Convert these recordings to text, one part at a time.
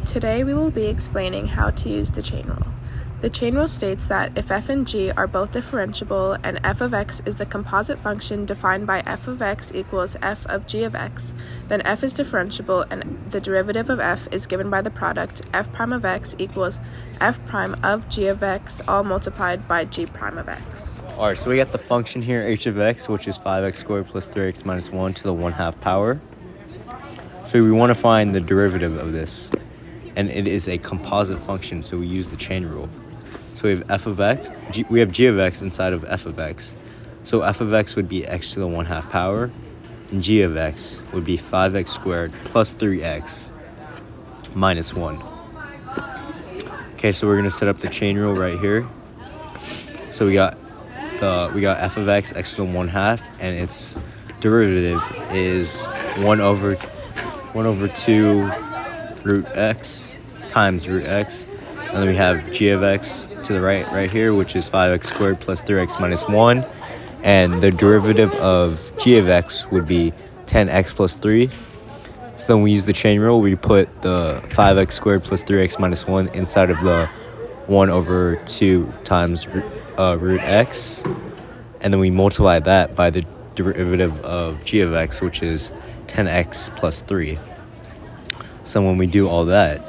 Today we will be explaining how to use the chain rule. The chain rule states that if f and g are both differentiable and f of x is the composite function defined by f of x equals f of g of x, then f is differentiable and the derivative of f is given by the product f prime of x equals f prime of g of x all multiplied by g prime of x. All right, so we got the function here, h of x, which is 5x squared plus 3x minus 1 to the 1/2 power. So we want to find the derivative of this, and it is a composite function, so we use the chain rule. So we have f of x, we have g of x inside of f of x. So f of x would be x to the 1/2 power, and g of x would be 5x squared plus 3x minus 1. Okay, so we're going to set up the chain rule right here. So we got f of x, x to the 1/2, and its derivative is 1 over 2 root x times root x. And then we have g of x to the right here, which is 5x squared plus 3x minus 1. And the derivative of g of x would be 10x plus 3. So then we use the chain rule. We put the 5x squared plus 3x minus 1 inside of the 1 over 2 times root x. And then we multiply that by the derivative of g of x, which is 10x plus 3. So when we do all that,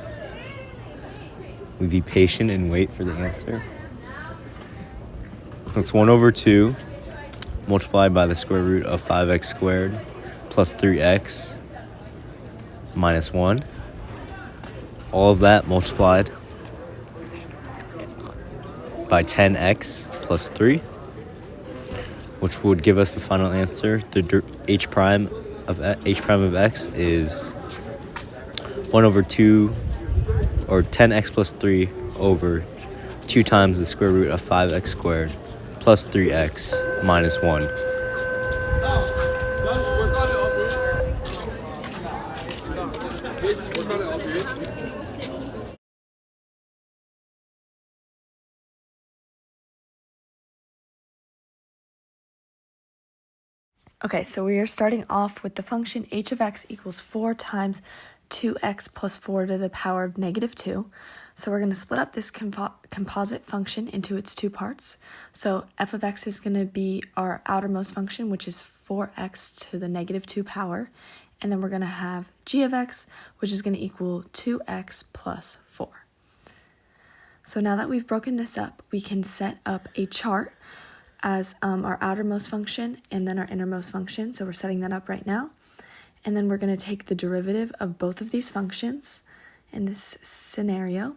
we be patient and wait for the answer. That's 1 over 2 multiplied by the square root of 5x squared plus 3x minus 1. All of that multiplied by 10x plus 3, which would give us the final answer. The h prime of x is 1 over 2, or 10x plus 3 over 2 times the square root of 5x squared plus 3x minus 1. Okay, so we are starting off with the function h of x equals 4 times 2x plus 4 to the power of negative 2. So we're going to split up this composite function into its two parts. So f of x is going to be our outermost function, which is 4x to the negative 2 power. And then we're going to have g of x, which is going to equal 2x plus 4. So now that we've broken this up, we can set up a chart as our outermost function and then our innermost function. So we're setting that up right now. And then we're going to take the derivative of both of these functions in this scenario.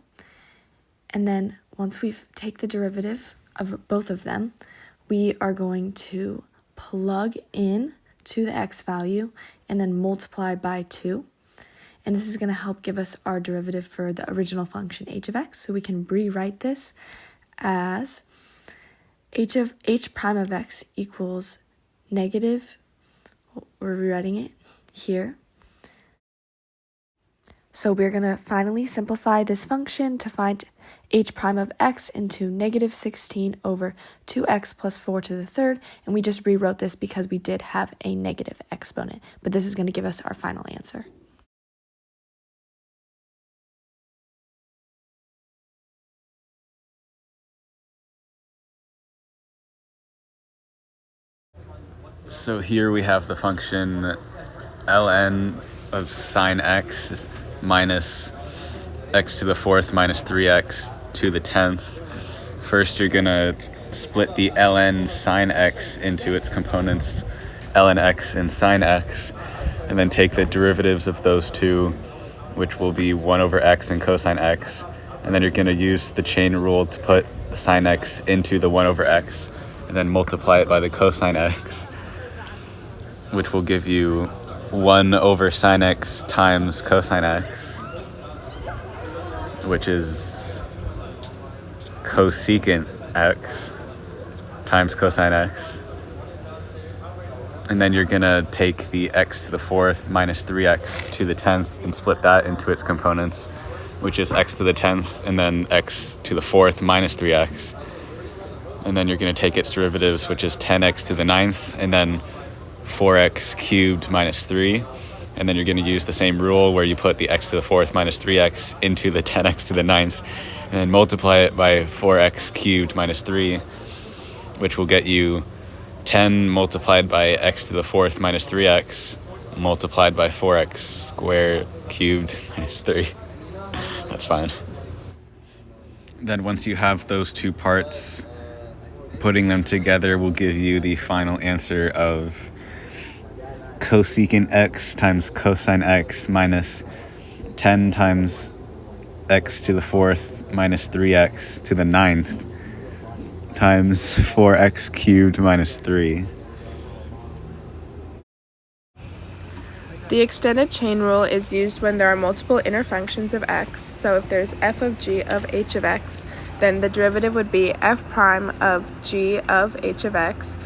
And then once we take the derivative of both of them, we are going to plug in to the x value and then multiply by 2. And this is going to help give us our derivative for the original function h of x. So we can rewrite this as h prime of x equals negative, we're rewriting it here. So we're going to finally simplify this function to find h prime of x into negative 16 over 2x plus 4 to the third, and we just rewrote this because we did have a negative exponent, but this is going to give us our final answer. So here we have the function ln of sine x minus x to the 4th minus 3x to the 10th. First, you're going to split the ln sine x into its components, ln x and sine x, and then take the derivatives of those two, which will be 1 over x and cosine x. And then you're going to use the chain rule to put the sine x into the 1 over x, and then multiply it by the cosine x, which will give you 1 over sine x times cosine x, which is cosecant x times cosine x. And then you're going to take the x to the 4th minus 3x to the 10th and split that into its components, which is x to the 10th and then x to the 4th minus 3x. And then you're going to take its derivatives, which is 10x to the 9th and then 4x cubed minus 3, and then you're going to use the same rule where you put the x to the 4th minus 3x into the 10x to the 9th, and then multiply it by 4x cubed minus 3, which will get you 10 multiplied by x to the 4th minus 3x multiplied by 4x squared cubed minus 3. That's fine. Then once you have those two parts, putting them together will give you the final answer of cosecant x times cosine x minus 10 times x to the 4th minus 3x to the 9th times 4x cubed minus 3. The extended chain rule is used when there are multiple inner functions of x. So if there's f of g of h of x, then the derivative would be f prime of g of h of x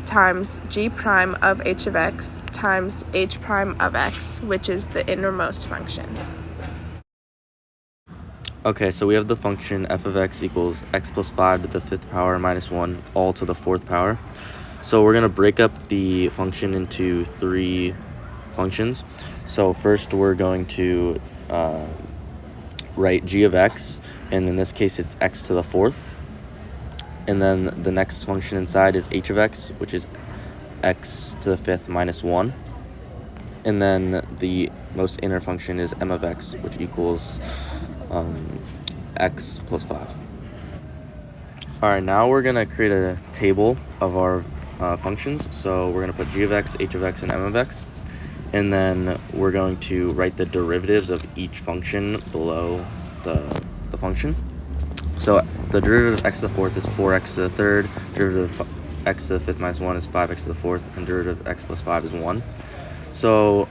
times g prime of h of x times h prime of x, which is the innermost function. Okay, so we have the function f of x equals x plus 5 to the 5th power minus 1 all to the 4th power. So we're going to break up the function into 3 functions. So first we're going to write g of x, and in this case it's x to the 4th. And then the next function inside is h of x, which is x to the 5th minus 1. And then the most inner function is m of x, which equals x plus 5. All right, now we're gonna create a table of our functions. So we're gonna put g of x, h of x, and m of x. And then we're going to write the derivatives of each function below the function. So the derivative of x to the 4th is 4x to the 3rd, derivative of x to the 5th minus 1 is 5x to the 4th, and derivative of x plus 5 is 1. So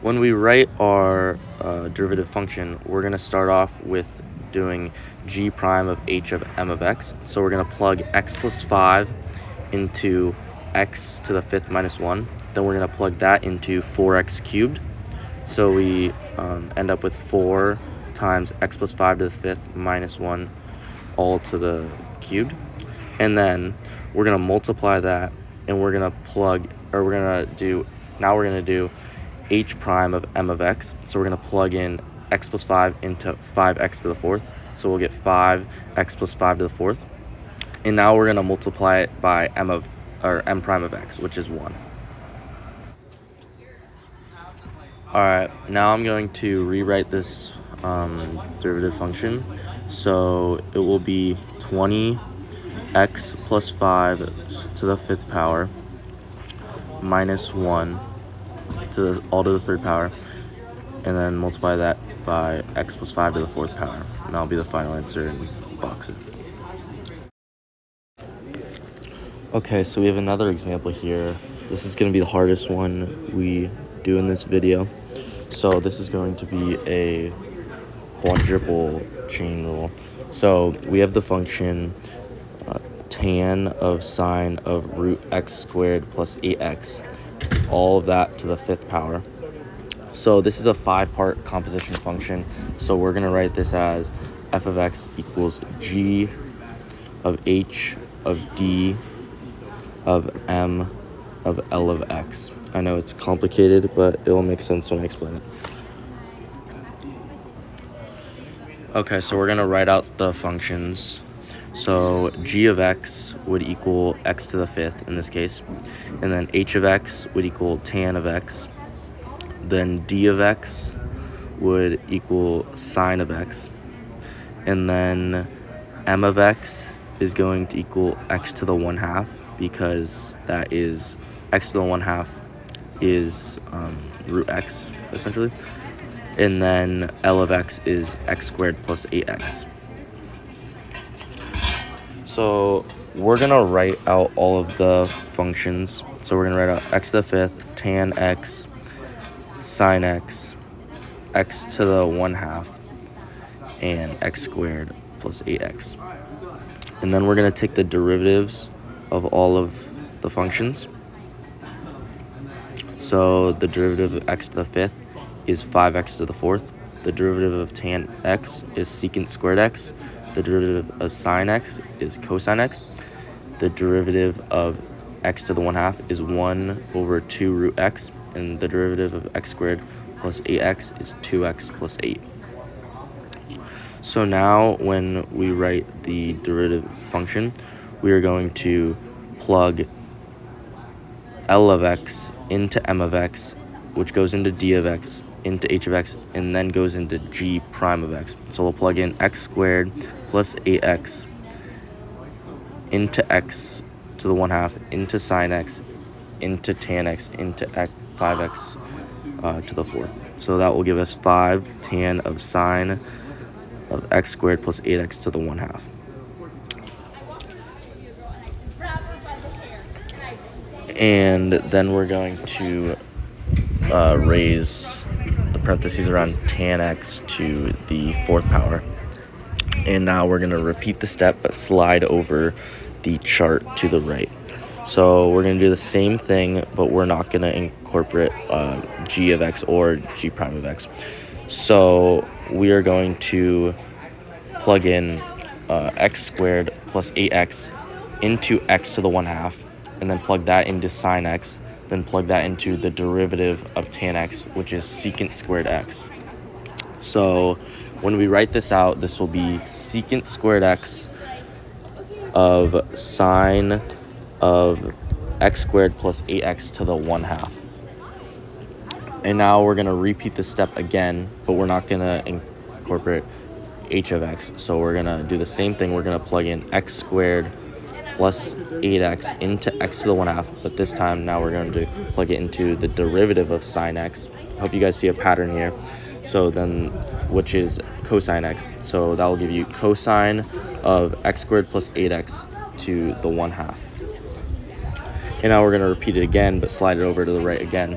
when we write our derivative function, we're going to start off with doing g prime of h of m of x. So we're going to plug x plus 5 into x to the 5th minus 1. Then we're going to plug that into 4x cubed. So we end up with 4 times x plus 5 to the 5th minus 1 all to the cubed. And then we're going to multiply that, and we're going to do h prime of m of x. So we're going to plug in x plus 5 into 5x to the 4th. So we'll get 5x plus 5 to the 4th. And now we're going to multiply it by m prime of x, which is 1. Alright, now I'm going to rewrite this derivative function. So it will be 20x plus 5 to the 5th power minus 1 all to the 3rd power, and then multiply that by x plus 5 to the 4th power. And that'll be the final answer, and box it. Okay, so we have another example here. This is going to be the hardest one we do in this video. So this is going to be a quadruple chain rule. So we have the function tan of sine of root x squared plus 8x, all of that to the 5th power. So this is a 5-part composition function. So we're going to write this as f of x equals g of h of d of m of L of x. I know it's complicated, but it will make sense when I explain it. Okay, so we're going to write out the functions. So g of x would equal x to the 5th in this case. And then h of x would equal tan of x. Then d of x would equal sine of x. And then m of x is going to equal x to the 1/2, because that is x to the 1/2 is root x, essentially. And then L of x is x squared plus 8x. So we're going to write out all of the functions. So we're going to write out x to the 5th, tan x, sine x, x to the 1/2, and x squared plus 8x. And then we're going to take the derivatives of all of the functions. So the derivative of x to the 5th is 5x to the 4th. The derivative of tan x is secant squared x. The derivative of sine x is cosine x. The derivative of x to the 1/2 is 1 over 2 root x. and the derivative of x squared plus 8x is 2x plus 8. So now when we write the derivative function, we are going to plug L of x into m of x, which goes into d of x, into h of x, and then goes into g prime of x. So we'll plug in x squared plus 8x into x to the 1/2, into sine x, into tan x, into 5x to the 4th. So that will give us 5 tan of sine of x squared plus 8x to the 1/2. And then we're going to raise the parentheses around tan x to the 4th power. And now we're going to repeat the step but slide over the chart to the right. So we're going to do the same thing, but we're not going to incorporate g of x or g prime of x. So we are going to plug in x squared plus 8x into x to the 1/2, and then plug that into sine x, then plug that into the derivative of tan x, which is secant squared x. So when we write this out, this will be secant squared x of sine of x squared plus 8x to the 1/2. And now we're going to repeat this step again, but we're not going to incorporate h of x. So we're going to do the same thing. We're going to plug in x squared plus 8x into x to the 1/2, but this time now we're going to plug it into the derivative of sine x. I hope you guys see a pattern here. So then, which is cosine x. So that will give you cosine of x squared plus 8x to the 1/2. And now we're going to repeat it again, but slide it over to the right again,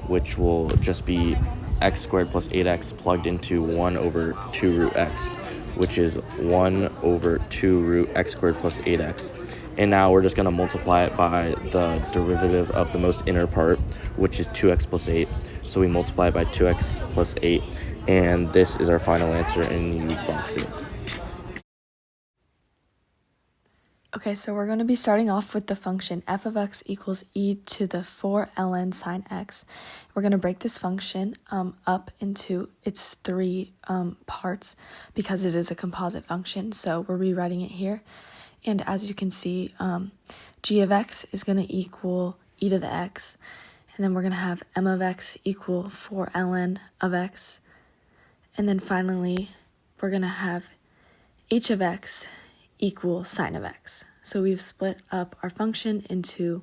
which will just be x squared plus 8x plugged into 1 over 2 root x, which is 1 over 2 root x squared plus 8x. And now we're just going to multiply it by the derivative of the most inner part, which is 2x plus 8. So we multiply it by 2x plus 8, and this is our final answer, and you box it. Okay, so we're going to be starting off with the function f of x equals e to the 4 ln sine x. We're going to break this function up into its 3 parts because it is a composite function, so we're rewriting it here. And as you can see, g of x is going to equal e to the x, and then we're going to have m of x equal 4 ln of x, and then finally we're going to have h of x equal sine of x. So we've split up our function into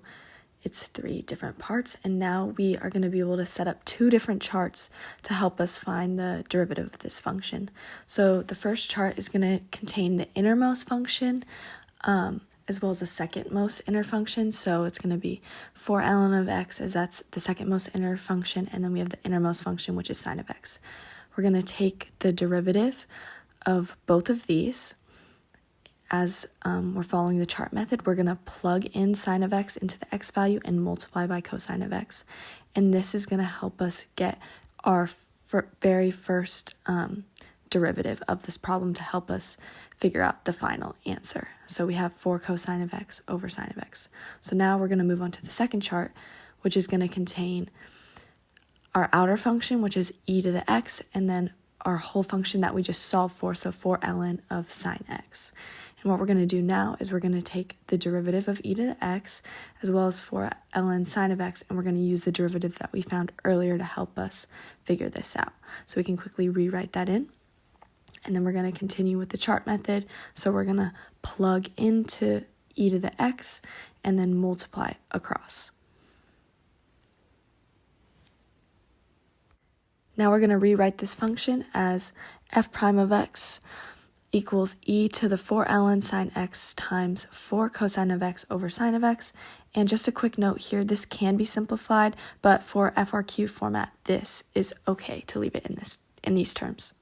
its 3 different parts, and now we are going to be able to set up 2 different charts to help us find the derivative of this function. So the first chart is going to contain the innermost function as well as the second most inner function. So it's going to be 4 ln of x, as that's the second most inner function, and then we have the innermost function, which is sine of x. We're going to take the derivative of both of these. As we're following the chart method, we're going to plug in sine of x into the x value and multiply by cosine of x. And this is going to help us get our very first derivative of this problem to help us figure out the final answer. So we have 4 cosine of x over sine of x. So now we're going to move on to the second chart, which is going to contain our outer function, which is e to the x, and then our whole function that we just solved for, so 4 ln of sine x. And what we're going to do now is we're going to take the derivative of e to the x as well as 4 ln sine of x, and we're going to use the derivative that we found earlier to help us figure this out. So we can quickly rewrite that in. And then we're going to continue with the chart method. So we're going to plug into e to the x and then multiply across. Now we're going to rewrite this function as f prime of x equals e to the 4 ln sine x times 4 cosine of x over sine of x. And just a quick note here, this can be simplified, but for FRQ format, this is okay to leave it in these terms.